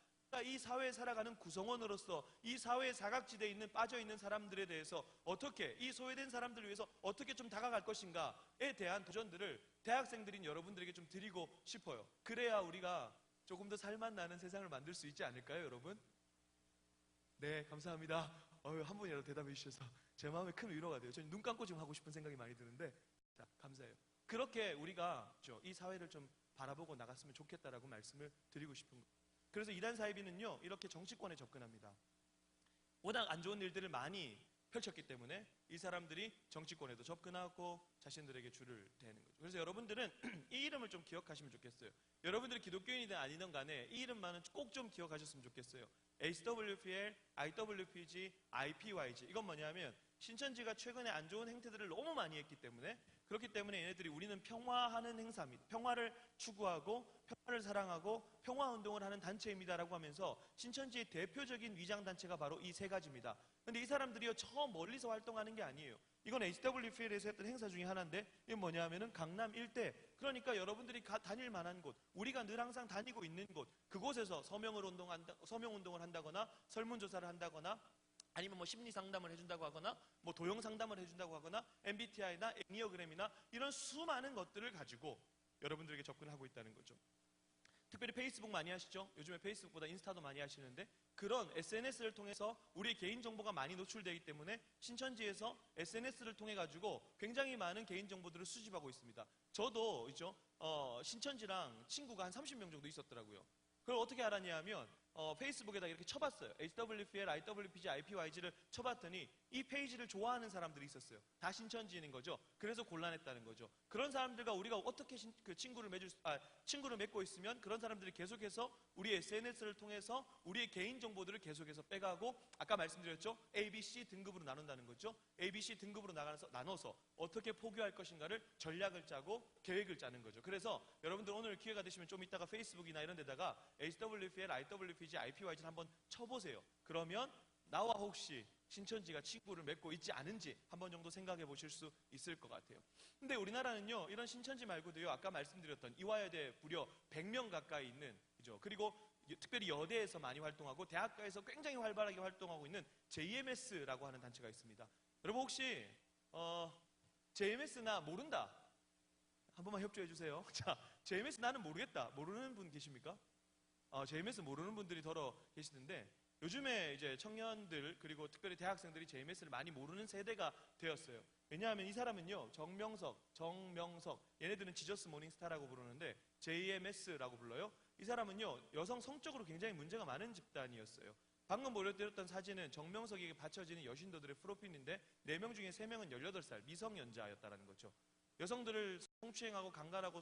이 사회에 살아가는 구성원으로서 이 사회의 사각지대에 빠져있는 사람들에 대해서 어떻게, 이 소외된 사람들을 위해서 어떻게 좀 다가갈 것인가에 대한 도전들을 대학생들인 여러분들에게 좀 드리고 싶어요. 그래야 우리가 조금 더 살맛 나는 세상을 만들 수 있지 않을까요, 여러분? 네, 감사합니다. 한 분이라도 대답해 주셔서 제 마음에 큰 위로가 돼요. 저는 눈 감고 지금 하고 싶은 생각이 많이 드는데, 자, 감사해요. 그렇게 우리가 이 사회를 좀 바라보고 나갔으면 좋겠다라고 말씀을 드리고 싶은 거예요. 그래서 이단 사이비는요, 이렇게 정치권에 접근합니다. 워낙 안 좋은 일들을 많이 펼쳤기 때문에 이 사람들이 정치권에도 접근하고 자신들에게 줄을 대는 거죠. 그래서 여러분들은 이 이름을 좀 기억하시면 좋겠어요. 여러분들이 기독교인이든 아니든 간에 이 이름만은 꼭 좀 기억하셨으면 좋겠어요. HWPL, IWPG, IPYG. 이건 뭐냐면 신천지가 최근에 안 좋은 행태들을 너무 많이 했기 때문에, 그렇기 때문에 얘네들이 우리는 평화하는 행사입니다. 평화를 추구하고 평화를 사랑하고 평화운동을 하는 단체입니다라고 하면서 신천지의 대표적인 위장단체가 바로 이 세 가지입니다. 근데 이 사람들이요, 저 멀리서 활동하는 게 아니에요. 이건 HWPL에서 했던 행사 중에 하나인데, 이건 뭐냐 하면은 강남 일대, 그러니까 여러분들이 다닐 만한 곳, 우리가 늘 항상 다니고 있는 곳, 그곳에서 서명 운동을 한다거나 설문조사를 한다거나 아니면 뭐 심리 상담을 해준다고 하거나 뭐 도형 상담을 해준다고 하거나 MBTI나 애니어그램이나 이런 수많은 것들을 가지고 여러분들에게 접근을 하고 있다는 거죠. 특별히 페이스북 많이 하시죠? 요즘에 페이스북보다 인스타도 많이 하시는데, 그런 SNS를 통해서 우리의 개인정보가 많이 노출되기 때문에 신천지에서 SNS를 통해 가지고 굉장히 많은 개인정보들을 수집하고 있습니다. 저도 있죠? 신천지랑 친구가 한 30명 정도 있었더라고요. 그걸 어떻게 알았냐 하면 페이스북에다 이렇게 쳐봤어요. HWPL, IWPG, IPYG를 쳐봤더니 이 페이지를 좋아하는 사람들이 있었어요. 다 신천지인인 거죠. 그래서 곤란했다는 거죠. 그런 사람들과 우리가 어떻게 친구를 맺고 있으면 그런 사람들이 계속해서 우리 SNS를 통해서 우리의 개인 정보들을 계속해서 빼가고, 아까 말씀드렸죠? A, B, C 등급으로 나눈다는 거죠. A, B, C 등급으로 나눠서 어떻게 포교할 것인가를 전략을 짜고 계획을 짜는 거죠. 그래서 여러분들 오늘 기회가 되시면 좀 이따가 페이스북이나 이런 데다가 HWPL, IWPG, IPYG를 한번 쳐보세요. 그러면 나와 혹시 신천지가 친구를 맺고 있지 않은지 한번 정도 생각해 보실 수 있을 것 같아요. 근데 우리나라는요, 이런 신천지 말고도요, 아까 말씀드렸던 이화여대 무려 100명 가까이 있는, 그죠? 그리고 특별히 여대에서 많이 활동하고 대학가에서 굉장히 활발하게 활동하고 있는 JMS라고 하는 단체가 있습니다. 여러분 혹시 JMS 나 모른다? 한 번만 협조해 주세요. 자, JMS 나는 모르겠다. 모르는 분 계십니까? JMS 모르는 분들이 더러 계시는데, 요즘에 이제 청년들 그리고 특별히 대학생들이 JMS를 많이 모르는 세대가 되었어요. 왜냐하면 이 사람은요, 정명석, 얘네들은 지저스 모닝스타라고 부르는데 JMS라고 불러요. 이 사람은요, 여성 성적으로 굉장히 문제가 많은 집단이었어요. 방금 보여드렸던 사진은 정명석에게 바쳐지는 여신도들의 프로필인데 4명 중에 3명은 18살 미성년자였다는 거죠. 여성들을 성추행하고 강간하고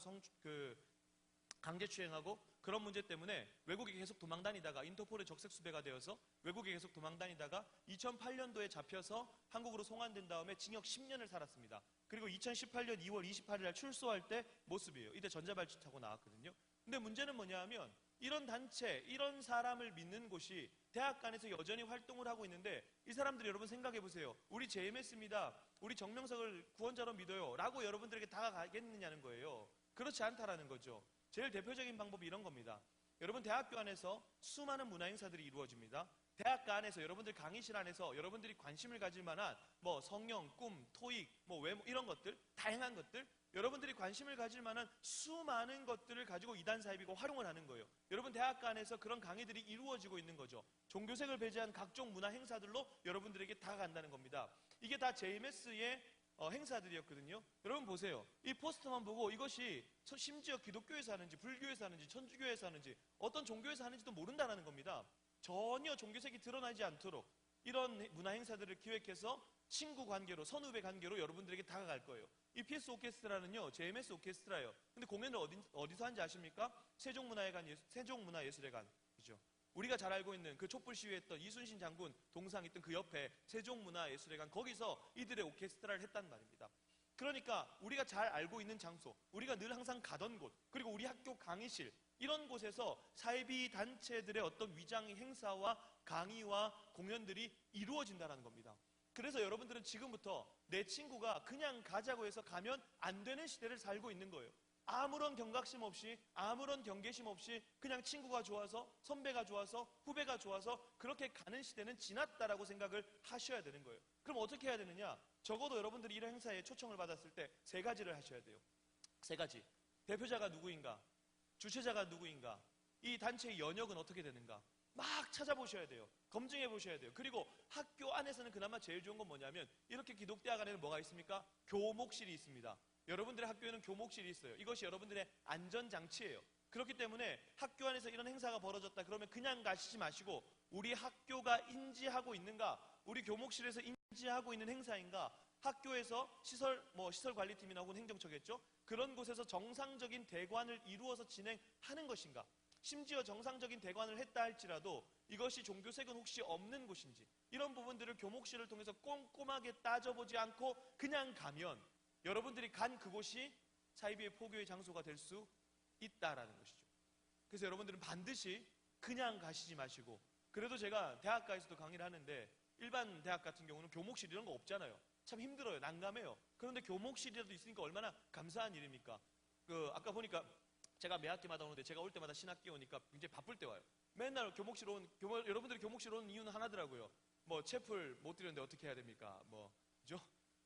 강제추행하고 그런 문제 때문에 외국에 계속 도망다니다가 인터폴의 적색 수배가 되어서 외국에 계속 도망다니다가 2008년도에 잡혀서 한국으로 송환된 다음에 징역 10년을 살았습니다. 그리고 2018년 2월 28일 날 출소할 때 모습이에요. 이때 전자발찌 타고 나왔거든요. 근데 문제는 뭐냐 하면 이런 단체, 이런 사람을 믿는 곳이 대학 안에서 여전히 활동을 하고 있는데, 이 사람들이 여러분 생각해 보세요. 우리 JMS입니다. 우리 정명석을 구원자로 믿어요. 라고 여러분들에게 다가가겠느냐는 거예요. 그렇지 않다라는 거죠. 제일 대표적인 방법이 이런 겁니다. 여러분 대학교 안에서 수많은 문화 행사들이 이루어집니다. 대학가 안에서 여러분들 강의실 안에서 여러분들이 관심을 가질 만한 뭐 성령, 꿈, 토익, 뭐 외모 이런 것들, 다양한 것들, 여러분들이 관심을 가질 만한 수많은 것들을 가지고 이단 사입이고 활용을 하는 거예요. 여러분 대학가 안에서 그런 강의들이 이루어지고 있는 거죠. 종교색을 배제한 각종 문화 행사들로 여러분들에게 다가간다는 겁니다. 이게 다 JMS의 행사들이었거든요. 여러분 보세요. 이 포스터만 보고 이것이 심지어 기독교에서 하는지 불교에서 하는지 천주교에서 하는지 어떤 종교에서 하는지도 모른다는 겁니다. 전혀 종교색이 드러나지 않도록 이런 문화 행사들을 기획해서 친구 관계로, 선후배 관계로 여러분들에게 다가갈 거예요. 이 PS 오케스트라는요, JMS 오케스트라예요. 근데 공연을 어디서 하는지 아십니까? 세종문화예술회관이죠. 우리가 잘 알고 있는 그 촛불 시위했던 이순신 장군 동상 있던 그 옆에 세종문화예술회관, 거기서 이들의 오케스트라를 했단 말입니다. 그러니까 우리가 잘 알고 있는 장소, 우리가 늘 항상 가던 곳, 그리고 우리 학교 강의실, 이런 곳에서 사이비 단체들의 어떤 위장 행사와 강의와 공연들이 이루어진다는 겁니다. 그래서 여러분들은 지금부터 내 친구가 그냥 가자고 해서 가면 안 되는 시대를 살고 있는 거예요. 아무런 경각심 없이, 아무런 경계심 없이 그냥 친구가 좋아서, 선배가 좋아서, 후배가 좋아서 그렇게 가는 시대는 지났다라고 생각을 하셔야 되는 거예요. 그럼 어떻게 해야 되느냐? 적어도 여러분들이 이런 행사에 초청을 받았을 때 3가지를 하셔야 돼요. 3가지. 대표자가 누구인가? 주최자가 누구인가? 이 단체의 연역은 어떻게 되는가? 막 찾아보셔야 돼요. 검증해 보셔야 돼요. 그리고 학교 안에서는 그나마 제일 좋은 건 뭐냐면 이렇게 기독대학 안에는 뭐가 있습니까? 교목실이 있습니다. 여러분들의 학교에는 교목실이 있어요. 이것이 여러분들의 안전장치예요. 그렇기 때문에 학교 안에서 이런 행사가 벌어졌다 그러면 그냥 가시지 마시고 우리 학교가 인지하고 있는가? 우리 교목실에서 인지하고 있는 행사인가? 학교에서 시설관리팀이나 혹은 행정처겠죠? 그런 곳에서 정상적인 대관을 이루어서 진행하는 것인가? 심지어 정상적인 대관을 했다 할지라도 이것이 종교색은 혹시 없는 곳인지 이런 부분들을 교목실을 통해서 꼼꼼하게 따져보지 않고 그냥 가면 여러분들이 간 그곳이 사이비의 포교의 장소가 될 수 있다라는 것이죠. 그래서 여러분들은 반드시 그냥 가시지 마시고 그래도 제가 대학가에서도 강의를 하는데 일반 대학 같은 경우는 교목실 이런 거 없잖아요. 참 힘들어요. 난감해요. 그런데 교목실이라도 있으니까 얼마나 감사한 일입니까? 아까 보니까 제가 매 학기마다 오는데 제가 올 때마다 신학기 오니까 굉장히 바쁠 때 와요. 맨날 여러분들이 교목실 오는 이유는 하나더라고요. 뭐 채플 못 드렸는데 어떻게 해야 됩니까? 그죠?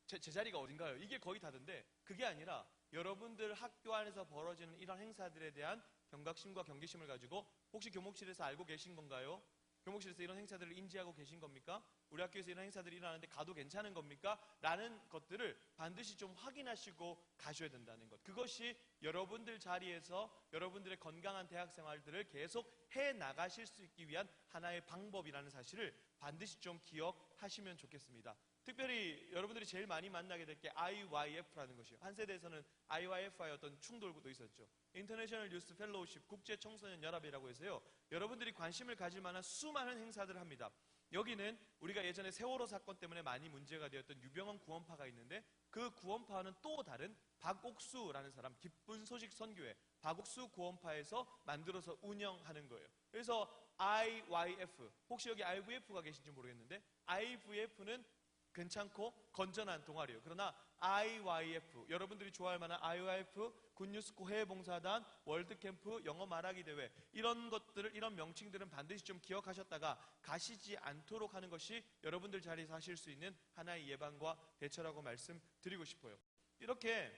제 자리가 어딘가요? 이게 거의 다던데 그게 아니라 여러분들 학교 안에서 벌어지는 이런 행사들에 대한 경각심과 경계심을 가지고 혹시 교목실에서 알고 계신 건가요? 교목실에서 이런 행사들을 인지하고 계신 겁니까? 우리 학교에서 이런 행사들이 일어나는데 가도 괜찮은 겁니까? 라는 것들을 반드시 좀 확인하시고 가셔야 된다는 것. 그것이 여러분들 자리에서 여러분들의 건강한 대학 생활들을 계속 해 나가실 수 있기 위한 하나의 방법이라는 사실을 반드시 좀 기억하시면 좋겠습니다. 특별히 여러분들이 제일 많이 만나게 될 게 IYF라는 것이에요. 한 세대에서는 IYF와의 어떤 충돌도 있었죠. 인터내셔널 유스 펠로우십 국제 청소년 연합이라고 해서요. 여러분들이 관심을 가질 만한 수많은 행사들을 합니다. 여기는 우리가 예전에 세월호 사건 때문에 많이 문제가 되었던 유병헌 구원파가 있는데 그 구원파와는 또 다른 박옥수라는 사람, 기쁜 소식 선교회 박옥수 구원파에서 만들어서 운영하는 거예요. 그래서 IYF, 혹시 여기 IVF가 계신지 모르겠는데 IVF는 괜찮고 건전한 동아리예요. 그러나 IYF, 여러분들이 좋아할 만한 IYF, 굿뉴스코 해외봉사단, 월드캠프, 영어 말하기 대회 이런 것들을 이런 명칭들은 반드시 좀 기억하셨다가 가시지 않도록 하는 것이 여러분들 자리에서 하실 수 있는 하나의 예방과 대처라고 말씀드리고 싶어요. 이렇게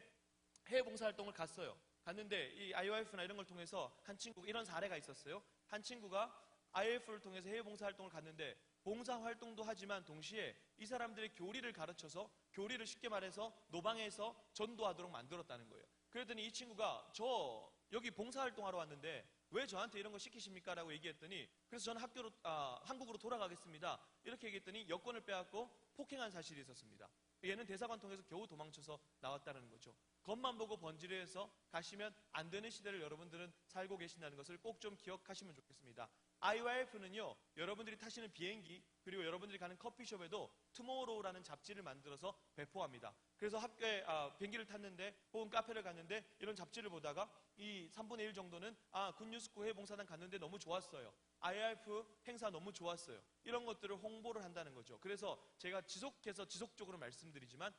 해외봉사활동을 갔는데 이 IYF나 이런 걸 통해서 한 친구 이런 사례가 있었어요. 한 친구가 IYF를 통해서 해외봉사활동을 갔는데 봉사활동도 하지만 동시에 이 사람들의 교리를 가르쳐서 교리를 쉽게 말해서 노방에서 전도하도록 만들었다는 거예요. 그랬더니 이 친구가 저 여기 봉사활동하러 왔는데 왜 저한테 이런 거 시키십니까? 라고 얘기했더니 그래서 저는 한국으로 돌아가겠습니다. 이렇게 얘기했더니 여권을 빼앗고 폭행한 사실이 있었습니다. 얘는 대사관 통해서 겨우 도망쳐서 나왔다는 거죠. 겉만 보고 번지르해서 가시면 안 되는 시대를 여러분들은 살고 계신다는 것을 꼭 좀 기억하시면 좋겠습니다. IYF는요, 여러분들이 타시는 비행기 그리고 여러분들이 가는 커피숍에도 투모로우라는 잡지를 만들어서 배포합니다. 그래서 학교에 비행기를 탔는데 혹은 카페를 갔는데 이런 잡지를 보다가 이 3분의 1 정도는 굿뉴스코 해외봉사단 갔는데 너무 좋았어요. IYF 행사 너무 좋았어요. 이런 것들을 홍보를 한다는 거죠. 그래서 제가 지속적으로 말씀드리지만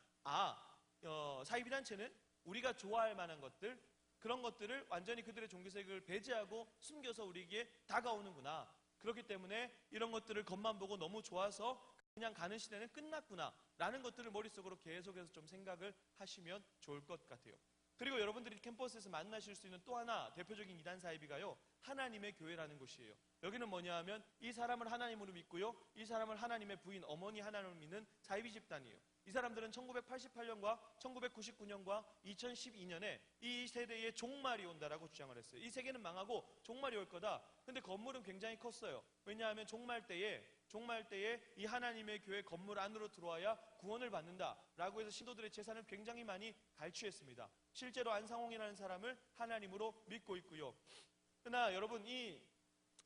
사이비단체는 우리가 좋아할 만한 것들 그런 것들을 완전히 그들의 종교색을 배제하고 숨겨서 우리에게 다가오는구나. 그렇기 때문에 이런 것들을 겉만 보고 너무 좋아서 그냥 가는 시대는 끝났구나 라는 것들을 머릿속으로 계속해서 좀 생각을 하시면 좋을 것 같아요. 그리고 여러분들이 캠퍼스에서 만나실 수 있는 또 하나 대표적인 이단 사이비가요, 하나님의 교회라는 곳이에요. 여기는 뭐냐 하면 이 사람을 하나님으로 믿고요, 이 사람을 하나님의 부인 어머니 하나님을 믿는 사이비 집단이에요. 이 사람들은 1988년과 1999년과 2012년에 이 세대에 종말이 온다라고 주장을 했어요. 이 세계는 망하고 종말이 올 거다. 근데 건물은 굉장히 컸어요. 왜냐하면 종말 때에 이 하나님의 교회 건물 안으로 들어와야 구원을 받는다라고 해서 신도들의 재산을 굉장히 많이 갈취했습니다. 실제로 안상홍이라는 사람을 하나님으로 믿고 있고요. 그러나 여러분, 이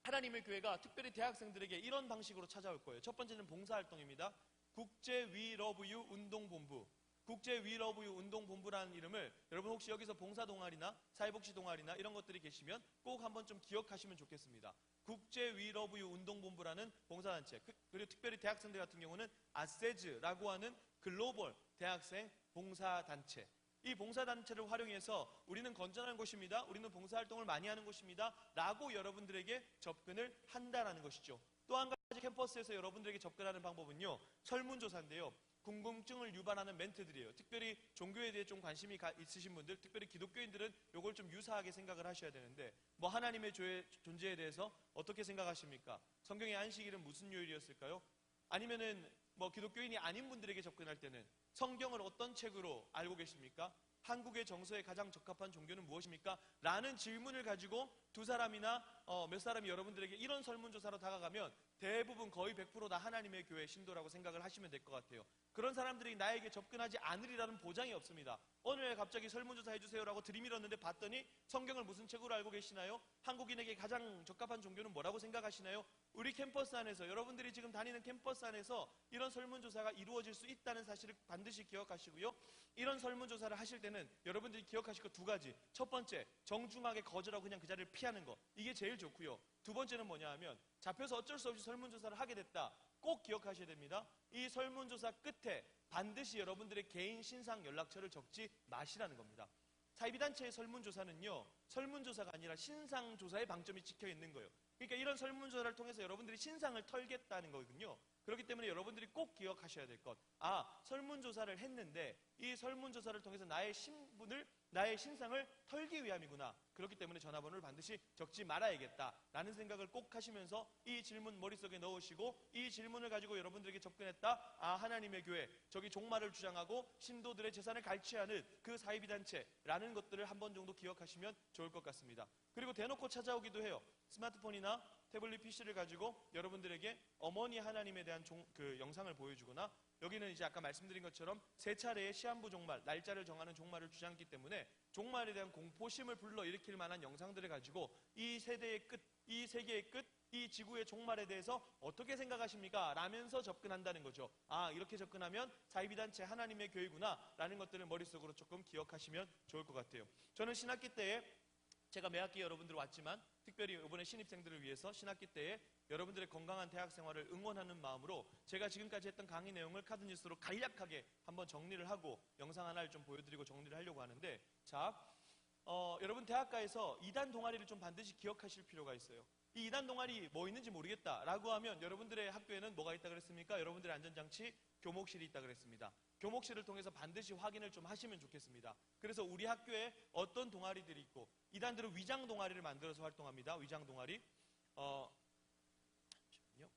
하나님의 교회가 특별히 대학생들에게 이런 방식으로 찾아올 거예요. 첫 번째는 봉사활동입니다. 국제 We Love You 운동본부. 국제 We Love You 운동본부라는 이름을 여러분 혹시 여기서 봉사동아리나 사회복지동아리나 이런 것들이 계시면 꼭 한번 좀 기억하시면 좋겠습니다. 국제 We Love You 운동본부라는 봉사단체, 그리고 특별히 대학생들 같은 경우는 아세즈라고 하는 글로벌 대학생 봉사단체. 이 봉사단체를 활용해서 우리는 건전한 곳입니다. 우리는 봉사활동을 많이 하는 곳입니다. 라고 여러분들에게 접근을 한다라는 것이죠. 또 한 가지 캠퍼스에서 여러분들에게 접근하는 방법은요, 설문조사인데요. 궁금증을 유발하는 멘트들이에요. 특별히 종교에 대해 좀 관심이 있으신 분들, 특별히 기독교인들은 이걸 좀 유사하게 생각을 하셔야 되는데, 뭐 하나님의 존재에 대해서 어떻게 생각하십니까? 성경의 안식일은 무슨 요일이었을까요? 아니면은 뭐 기독교인이 아닌 분들에게 접근할 때는 성경을 어떤 책으로 알고 계십니까? 한국의 정서에 가장 적합한 종교는 무엇입니까? 라는 질문을 가지고 두 사람이나 몇 사람이 여러분들에게 이런 설문조사로 다가가면 대부분 거의 100%다 하나님의 교회 신도라고 생각을 하시면 될 것 같아요. 그런 사람들이 나에게 접근하지 않으리라는 보장이 없습니다. 어느 날 갑자기 설문조사 해주세요라고 들이밀었는데 봤더니 성경을 무슨 책으로 알고 계시나요? 한국인에게 가장 적합한 종교는 뭐라고 생각하시나요? 우리 캠퍼스 안에서, 여러분들이 지금 다니는 캠퍼스 안에서 이런 설문조사가 이루어질 수 있다는 사실을 반드시 기억하시고요. 이런 설문조사를 하실 때는 여러분들이 기억하실 거 두 가지. 첫 번째, 정중하게 거절하고 그냥 그 자리를 피하는 거. 이게 제일 좋고요. 두 번째는 뭐냐 하면 잡혀서 어쩔 수 없이 설문조사를 하게 됐다. 꼭 기억하셔야 됩니다. 이 설문조사 끝에 반드시 여러분들의 개인 신상 연락처를 적지 마시라는 겁니다. 사이비단체의 설문조사는요, 설문조사가 아니라 신상조사의 방점이 찍혀 있는 거예요. 그러니까 이런 설문조사를 통해서 여러분들이 신상을 털겠다는 거거든요. 그렇기 때문에 여러분들이 꼭 기억하셔야 될 것. 설문조사를 했는데 이 설문조사를 통해서 나의 신분을, 나의 신상을 털기 위함이구나. 그렇기 때문에 전화번호를 반드시 적지 말아야겠다 라는 생각을 꼭 하시면서 이 질문 머릿속에 넣으시고, 이 질문을 가지고 여러분들에게 접근했다. 하나님의 교회, 저기 종말을 주장하고 신도들의 재산을 갈취하는 그 사이비단체라는 것들을 한 번 정도 기억하시면 좋을 것 같습니다. 그리고 대놓고 찾아오기도 해요. 스마트폰이나 태블릿 PC를 가지고 여러분들에게 어머니 하나님에 대한 그 영상을 보여주거나, 여기는 이제 아까 말씀드린 것처럼 세 차례의 시한부 종말, 날짜를 정하는 종말을 주장했기 때문에 종말에 대한 공포심을 불러일으킬 만한 영상들을 가지고 이 세대의 끝, 이 세계의 끝, 이 지구의 종말에 대해서 어떻게 생각하십니까? 라면서 접근한다는 거죠. 이렇게 접근하면 사이비단체 하나님의 교회구나 라는 것들을 머릿속으로 조금 기억하시면 좋을 것 같아요. 저는 신학기 때에 제가 매학기 여러분들 왔지만 특별히 이번에 신입생들을 위해서 신학기 때에 여러분들의 건강한 대학 생활을 응원하는 마음으로 제가 지금까지 했던 강의 내용을 카드뉴스로 간략하게 한번 정리를 하고 영상 하나를 좀 보여드리고 정리를 하려고 하는데, 여러분 대학가에서 2단 동아리를 좀 반드시 기억하실 필요가 있어요. 이 2단 동아리 뭐 있는지 모르겠다라고 하면 여러분들의 학교에는 뭐가 있다 그랬습니까? 여러분들의 안전장치 교목실이 있다 그랬습니다. 교목실을 통해서 반드시 확인을 좀 하시면 좋겠습니다. 그래서 우리 학교에 어떤 동아리들이 있고, 이단들은 위장 동아리를 만들어서 활동합니다. 위장 동아리. 잠시만요.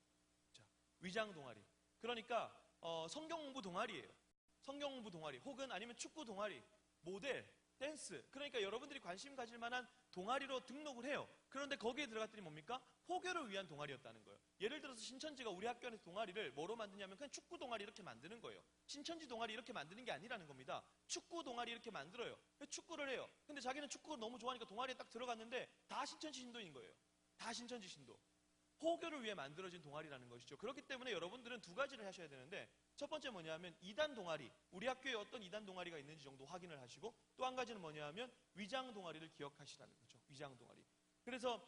자, 위장 동아리. 그러니까 성경 공부 동아리예요. 성경 공부 동아리 혹은 아니면 축구 동아리, 모델, 댄스. 그러니까 여러분들이 관심 가질 만한 동아리로 등록을 해요. 그런데 거기에 들어갔더니 뭡니까? 포교를 위한 동아리였다는 거예요. 예를 들어서 신천지가 우리 학교 안에서 동아리를 뭐로 만드냐면 그냥 축구 동아리 이렇게 만드는 거예요. 신천지 동아리 이렇게 만드는 게 아니라는 겁니다. 축구 동아리 이렇게 만들어요. 축구를 해요. 근데 자기는 축구를 너무 좋아하니까 동아리에 딱 들어갔는데 다 신천지 신도인 거예요. 다 신천지 신도. 포교를 위해 만들어진 동아리라는 것이죠. 그렇기 때문에 여러분들은 두 가지를 하셔야 되는데, 첫 번째 뭐냐면 2단 동아리, 우리 학교에 어떤 2단 동아리가 있는지 정도 확인을 하시고, 또 한 가지는 뭐냐면 위장 동아리를 기억하시라는 거죠. 위장 동아리. 그래서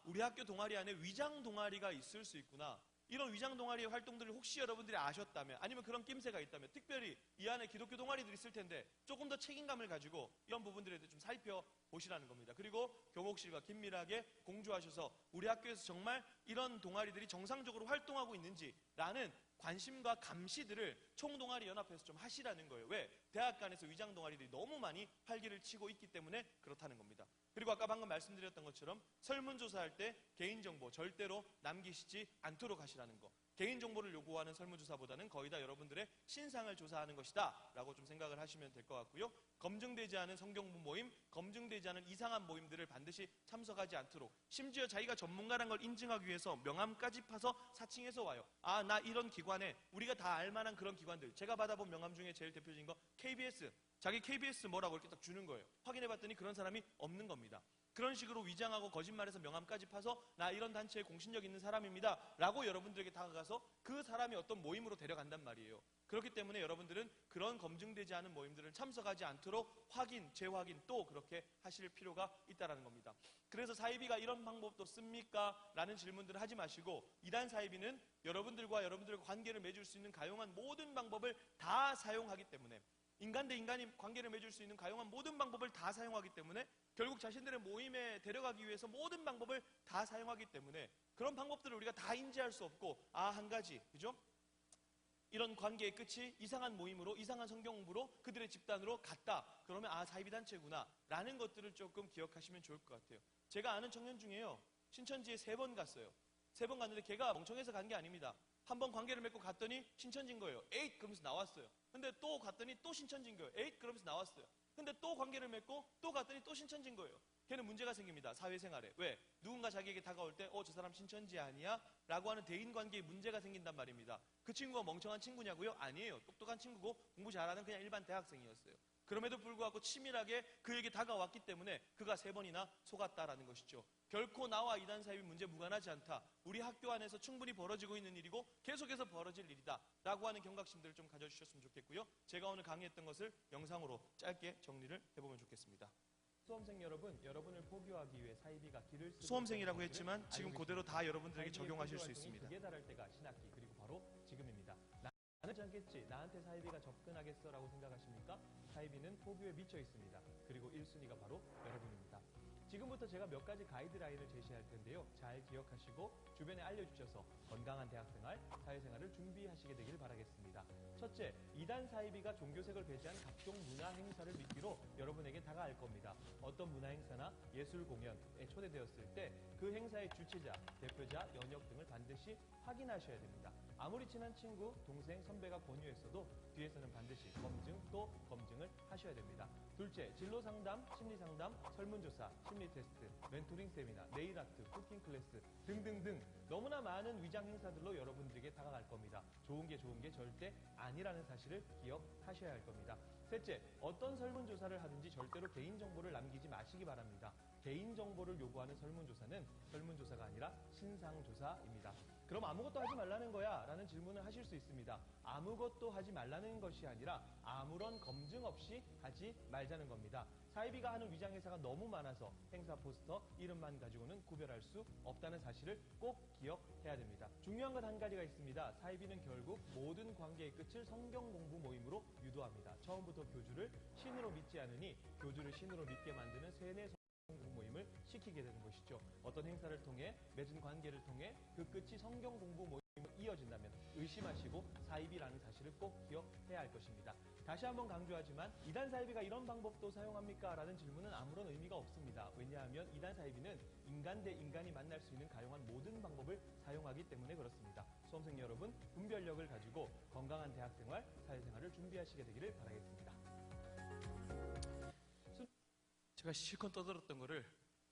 우리 학교 동아리 안에 위장 동아리가 있을 수 있구나. 이런 위장 동아리의 활동들을 혹시 여러분들이 아셨다면, 아니면 그런 낌새가 있다면, 특별히 이 안에 기독교 동아리들이 있을 텐데 조금 더 책임감을 가지고 이런 부분들에 대해 좀 살펴보시라는 겁니다. 그리고 교목실과 긴밀하게 공조하셔서 우리 학교에서 정말 이런 동아리들이 정상적으로 활동하고 있는지라는 관심과 감시들을 총동아리 연합에서 좀 하시라는 거예요. 왜? 대학 간에서 위장 동아리들이 너무 많이 활기를 치고 있기 때문에 그렇다는 겁니다. 그리고 아까 방금 말씀드렸던 것처럼 설문조사할 때 개인정보 절대로 남기시지 않도록 하시라는 거. 개인정보를 요구하는 설문조사보다는 거의 다 여러분들의 신상을 조사하는 것이다 라고 좀 생각을 하시면 될 것 같고요. 검증되지 않은 성경부 모임, 검증되지 않은 이상한 모임들을 반드시 참석하지 않도록, 심지어 자기가 전문가라는 걸 인증하기 위해서 명함까지 파서 사칭해서 와요. 나 이런 기관에, 우리가 다 알만한 그런 기관들, 제가 받아본 명함 중에 제일 대표적인 거 KBS, 자기 KBS 뭐라고 이렇게 딱 주는 거예요. 확인해봤더니 그런 사람이 없는 겁니다. 그런 식으로 위장하고 거짓말해서 명함까지 파서 나 이런 단체에 공신력 있는 사람입니다 라고 여러분들에게 다가가서 그 사람이 어떤 모임으로 데려간단 말이에요. 그렇기 때문에 여러분들은 그런 검증되지 않은 모임들을 참석하지 않도록 확인, 재확인 또 그렇게 하실 필요가 있다는 겁니다. 그래서 사이비가 이런 방법도 씁니까? 라는 질문들을 하지 마시고, 이단 사이비는 여러분들과 관계를 맺을 수 있는 가용한 모든 방법을 다 사용하기 때문에, 인간 대 인간이 관계를 맺을 수 있는 가용한 모든 방법을 다 사용하기 때문에, 결국 자신들의 모임에 데려가기 위해서 모든 방법을 다 사용하기 때문에 그런 방법들을 우리가 다 인지할 수 없고, 한 가지, 그죠? 이런 관계의 끝이 이상한 모임으로, 이상한 성경 공부로 그들의 집단으로 갔다. 그러면 사이비 단체구나 라는 것들을 조금 기억하시면 좋을 것 같아요. 제가 아는 청년 중에요, 신천지에 3번 갔어요. 3번 갔는데 걔가 멍청해서 간 게 아닙니다. 한 번 관계를 맺고 갔더니 신천지인 거예요. 에잇! 그러면서 나왔어요. 근데 또 갔더니 또 신천지인 거예요. 에잇! 그러면서 나왔어요. 근데 또 관계를 맺고 또 갔더니 또 신천지인 거예요. 걔는 문제가 생깁니다. 사회생활에. 왜? 누군가 자기에게 다가올 때 저 사람 신천지 아니야? 라고 하는 대인관계에 문제가 생긴단 말입니다. 그 친구가 멍청한 친구냐고요? 아니에요. 똑똑한 친구고 공부 잘하는 그냥 일반 대학생이었어요. 그럼에도 불구하고 치밀하게 그에게 다가왔기 때문에 그가 3번이나 속았다라는 것이죠. 결코 나와 이단 사입이 문제 무관하지 않다. 우리 학교 안에서 충분히 벌어지고 있는 일이고 계속해서 벌어질 일이다 라고 하는 경각심들을 좀 가져주셨으면 좋겠고요. 제가 오늘 강의했던 것을 영상으로 짧게 정리를 해보면 좋겠습니다. 수험생 여러분, 여러분을 포교하기 위해 사이비가 길을 쓰고 수험생이라고 했지만 지금 그대로 다 여러분들에게 적용하실 수 있습니다. 극에 달할 때가 신학기, 그리고 바로 지금입니다. 나는 않겠지, 나한테 사이비가 접근하겠어 라고 생각하십니까? 사이비는 포교에 미쳐 있습니다. 그리고 1순위가 바로 여러분입니다. 지금부터 제가 몇 가지 가이드라인을 제시할 텐데요. 잘 기억하시고 주변에 알려주셔서 건강한 대학생활, 사회생활을 준비하시게 되길 바라겠습니다. 첫째, 이단 사이비가 종교색을 배제한 각종 문화 행사를 미끼로 여러분에게 다가갈 겁니다. 어떤 문화 행사나 예술 공연에 초대되었을 때 그 행사의 주최자, 대표자, 연역 등을 반드시 확인하셔야 됩니다. 아무리 친한 친구, 동생, 선배가 권유했어도 뒤에서는 반드시 검증 또 검증을 하셔야 됩니다. 둘째, 진로 상담, 심리 상담, 설문조사, 심리 테스트, 멘토링 세미나, 네일 아트, 쿠킹 클래스 등등등 너무나 많은 위장 행사들로 여러분들에게 다가갈 겁니다. 좋은 게 절대 아니라는 사실을 기억하셔야 할 겁니다. 셋째, 어떤 설문조사를 하든지 절대로 개인정보를 남기지 마시기 바랍니다. 개인정보를 요구하는 설문조사는 설문조사가 아니라 신상조사입니다. 그럼 아무것도 하지 말라는 거야? 라는 질문을 하실 수 있습니다. 아무것도 하지 말라는 것이 아니라 아무런 검증 없이 하지 말자는 겁니다. 사이비가 하는 위장 행사가 너무 많아서 행사 포스터 이름만 가지고는 구별할 수 없다는 사실을 꼭 기억해야 됩니다. 중요한 것 한 가지가 있습니다. 사이비는 결국 모든 관계의 끝을 성경 공부 모임으로 유도합니다. 처음부터 교주를 신으로 믿지 않으니 교주를 신으로 믿게 만드는 세뇌 공부 모임을 시키게 되는 것이죠. 어떤 행사를 통해 맺은 관계를 통해 그 끝이 성경 공부 모임으로 이어진다면 의심하시고 사이비라는 사실을 꼭 기억해야 할 것입니다. 다시 한번 강조하지만 이단 사이비가 이런 방법도 사용합니까? 라는 질문은 아무런 의미가 없습니다. 왜냐하면 이단 사이비는 인간 대 인간이 만날 수 있는 가용한 모든 방법을 사용하기 때문에 그렇습니다. 수험생 여러분, 분별력을 가지고 건강한 대학생활, 사회생활을 준비하시게 되기를 바라겠습니다. 제가 실컷 떠들었던 거를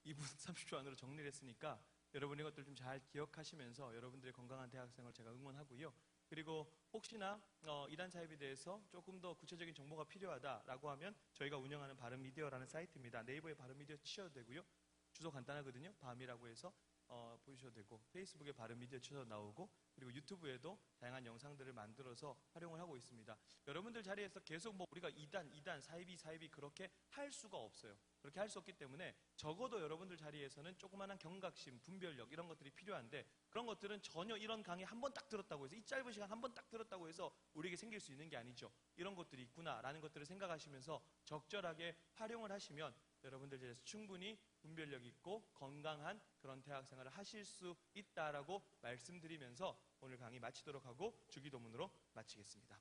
2분 30초 안으로 정리를 했으니까 여러분 이것들 좀 잘 기억하시면서 여러분들의 건강한 대학생활 제가 응원하고요. 그리고 혹시나 이단 사입에 대해서 조금 더 구체적인 정보가 필요하다라고 하면 저희가 운영하는 바른미디어라는 사이트입니다. 네이버에 바른미디어 치셔도 되고요. 주소 간단하거든요. 밤이라고 해서 보셔도 되고 페이스북에 바른미디어 치셔도 나오고 그리고 유튜브에도 다양한 영상들을 만들어서 활용을 하고 있습니다. 여러분들 자리에서 계속 우리가 이단, 사이비 그렇게 할 수가 없어요. 그렇게 할 수 없기 때문에 적어도 여러분들 자리에서는 조그마한 경각심, 분별력 이런 것들이 필요한데 그런 것들은 전혀 이런 강의 한 번 딱 들었다고 해서 이 짧은 시간 한 번 딱 들었다고 해서 우리에게 생길 수 있는 게 아니죠. 이런 것들이 있구나라는 것들을 생각하시면서 적절하게 활용을 하시면 여러분들 자리에서 충분히 분별력 있고 건강한 그런 대학생활을 하실 수 있다라고 말씀드리면서 오늘 강의 마치도록 하고 주기도문으로 마치겠습니다.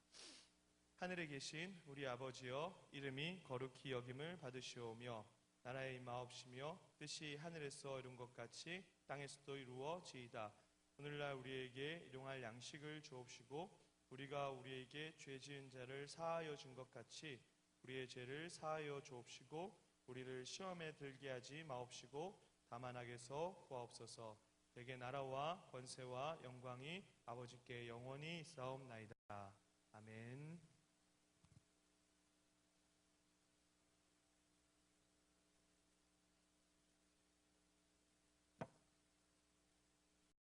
하늘에 계신 우리 아버지여, 이름이 거룩히 여김을 받으시오며 나라의 임하옵시며 뜻이 하늘에서 이룬 것 같이 땅에서도 이루어지이다. 오늘날 우리에게 일용할 양식을 주옵시고 우리가 우리에게 죄 지은 자를 사하여 준 것 같이 우리의 죄를 사하여 주옵시고 우리를 시험에 들게 하지 마옵시고 다만 악에서 구하옵소서. 내게 나라와 권세와 영광이 아버지께 영원히 있사옵나이다. 아멘.